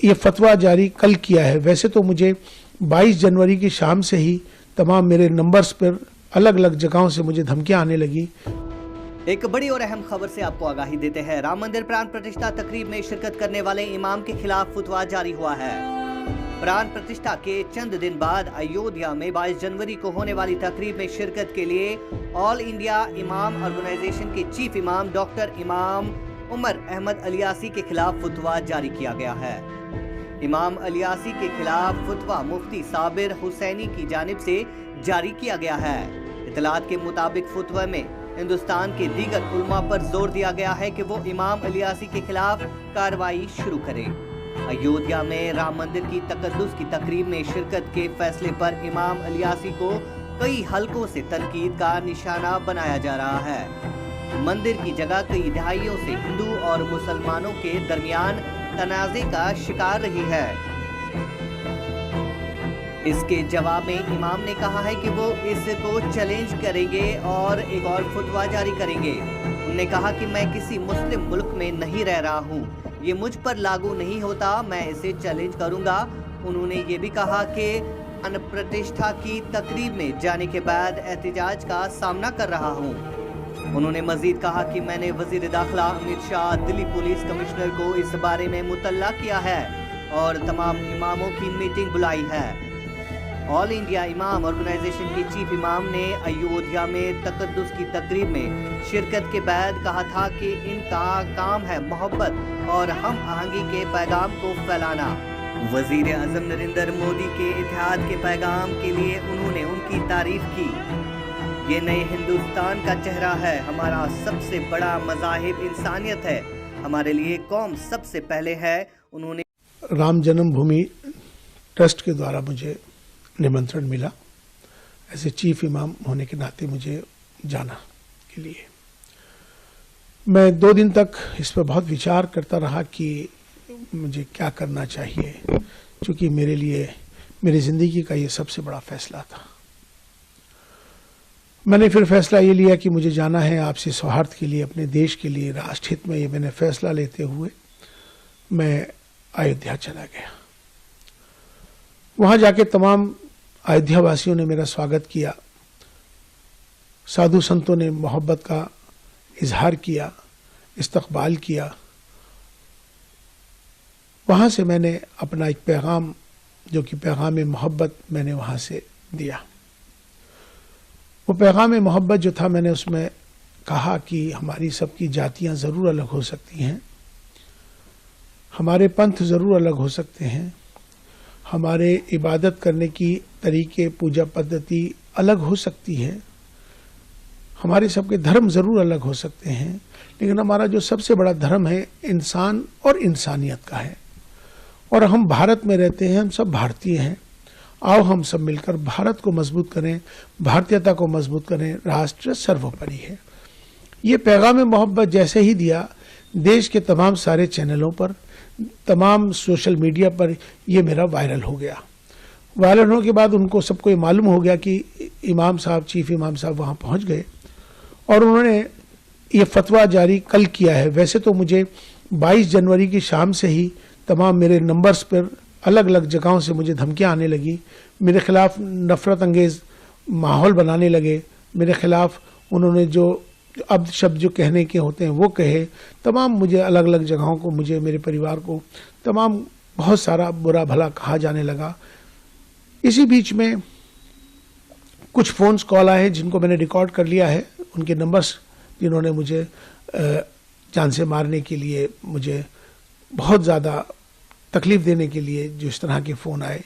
ये फतवा जारी कल किया है। वैसे तो मुझे 22 जनवरी की शाम से ही तमाम मेरे नंबर्स पर अलग अलग जगहों से मुझे धमकियां आने लगी। एक बड़ी और अहम खबर से आपको आगाही देते हैं। राम मंदिर प्राण प्रतिष्ठा तकरीब में शिरकत करने वाले इमाम के खिलाफ फतवा जारी हुआ है। प्राण प्रतिष्ठा के चंद दिन बाद अयोध्या में 22 जनवरी को होने वाली तकरीब में शिरकत के लिए ऑल इंडिया इमाम ऑर्गेनाइजेशन के चीफ इमाम डॉक्टर इमाम उमर अहमद अलियासी के खिलाफ फतवा जारी किया गया है। इमाम अलियासी के खिलाफ फतवा मुफ्ती साबिर हुसैनी की जानिब से जारी किया गया है। इतलात के मुताबिक फतवा में हिंदुस्तान के दीगर उलमा पर जोर दिया गया है कि वो इमाम अलियासी के खिलाफ कार्रवाई शुरू करें। अयोध्या में राम मंदिर की तकद्दुस की तकरीब में शिरकत के फैसले पर इमाम अलियासी को कई हलकों से तनकीद का निशाना बनाया जा रहा है। मंदिर की जगह कई दहाइयों से हिंदू और मुसलमानों के दरमियान तनाज़े का शिकार रही है। इसके जवाब में इमाम ने कहा है कि वो इसको चैलेंज करेंगे और एक और फतवा जारी करेंगे। उन्होंने कहा कि मैं किसी मुस्लिम मुल्क में नहीं रह रहा हूँ, ये मुझ पर लागू नहीं होता, मैं इसे चैलेंज करूंगा। उन्होंने ये भी कहा कि प्राण प्रतिष्ठा की तकरीब में जाने के बाद एहतिजाज का सामना कर रहा हूँ। उन्होंने मजीद कहा कि मैंने वजीर दाखिला अमित शाह, दिल्ली पुलिस कमिश्नर को इस बारे में मुतल्ला किया है और तमाम इमामों की मीटिंग बुलाई है। ऑल इंडिया इमाम ऑर्गेनाइजेशन के चीफ इमाम ने अयोध्या में तकद्दुस की तकरीब में शिरकत के बाद कहा था कि इनका काम है मोहब्बत और हम आहंगी के पैगाम को फैलाना। वजीर आजम नरेंद्र मोदी के इत्तेहाद के पैगाम के लिए उन्होंने उनकी तारीफ की। ये नए हिंदुस्तान का चेहरा है, हमारा सबसे बड़ा मज़ाहिब इंसानियत है, हमारे लिए कौम सबसे पहले है। उन्होंने राम जन्मभूमि ट्रस्ट के द्वारा मुझे निमंत्रण मिला, ऐसे चीफ इमाम होने के नाते मुझे जाना के लिए। मैं 2 दिन तक इस पर बहुत विचार करता रहा कि मुझे क्या करना चाहिए, क्योंकि मेरे लिए मेरी ज़िंदगी का ये सबसे बड़ा फैसला था। मैंने फिर फैसला ये लिया कि मुझे जाना है आपसी सौहार्द के लिए, अपने देश के लिए, राष्ट्रहित में। ये मैंने फैसला लेते हुए मैं अयोध्या चला गया। वहां जाके तमाम अयोध्या वासियों ने मेरा स्वागत किया, साधु संतों ने मोहब्बत का इजहार किया, इस्तकबाल किया। वहां से मैंने अपना एक पैगाम, जो कि पैगाम मोहब्बत, मैंने वहां से दिया। वो पैगाम मोहब्बत जो था, मैंने उसमें कहा कि हमारी सबकी जातियां ज़रूर अलग हो सकती हैं, हमारे पंथ ज़रूर अलग हो सकते हैं, हमारे इबादत करने की तरीके, पूजा पद्धति अलग हो सकती है, हमारे सबके धर्म ज़रूर अलग हो सकते हैं, लेकिन हमारा जो सबसे बड़ा धर्म है इंसान और इंसानियत का है। और हम भारत में रहते हैं, हम सब भारतीय हैं। आओ हम सब मिलकर भारत को मजबूत करें, भारतीयता को मजबूत करें, राष्ट्र सर्वोपरि है। ये पैगाम मोहब्बत जैसे ही दिया, देश के तमाम सारे चैनलों पर, तमाम सोशल मीडिया पर ये मेरा वायरल हो गया। वायरल होने के बाद उनको सबको ये मालूम हो गया कि इमाम साहब, चीफ इमाम साहब वहाँ पहुँच गए और उन्होंने ये फतवा जारी कल किया है। वैसे तो मुझे 22 जनवरी की शाम से ही तमाम मेरे नंबर्स पर अलग अलग जगहों से मुझे धमकियां आने लगी, मेरे खिलाफ नफरत अंगेज माहौल बनाने लगे, मेरे खिलाफ उन्होंने जो अब शब्द जो कहने के होते हैं वो कहे, तमाम मुझे अलग अलग जगहों को, मुझे, मेरे परिवार को तमाम बहुत सारा बुरा भला कहा जाने लगा। इसी बीच में कुछ फ़ोन्स कॉल आए जिनको मैंने रिकॉर्ड कर लिया है, उनके नंबर्स जिन्होंने मुझे जान से मारने के लिए, मुझे बहुत ज़्यादा तकलीफ देने के लिए जो इस तरह के फ़ोन आए,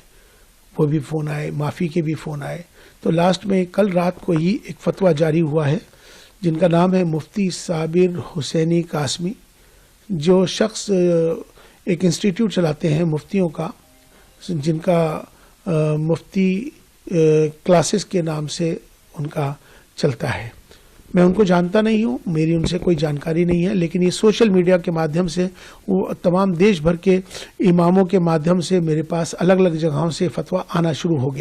वो भी फ़ोन आए, माफ़ी के भी फ़ोन आए। तो लास्ट में कल रात को ही एक फतवा जारी हुआ है जिनका नाम है मुफ्ती साबिर हुसैनी कासमी, जो शख्स एक इंस्टीट्यूट चलाते हैं मुफ्तियों का, जिनका मुफ्ती क्लासेस के नाम से उनका चलता है। मैं उनको जानता नहीं हूँ, मेरी उनसे कोई जानकारी नहीं है, लेकिन ये सोशल मीडिया के माध्यम से वो तमाम देश भर के इमामों के माध्यम से मेरे पास अलग अलग जगहों से फतवा आना शुरू हो गया।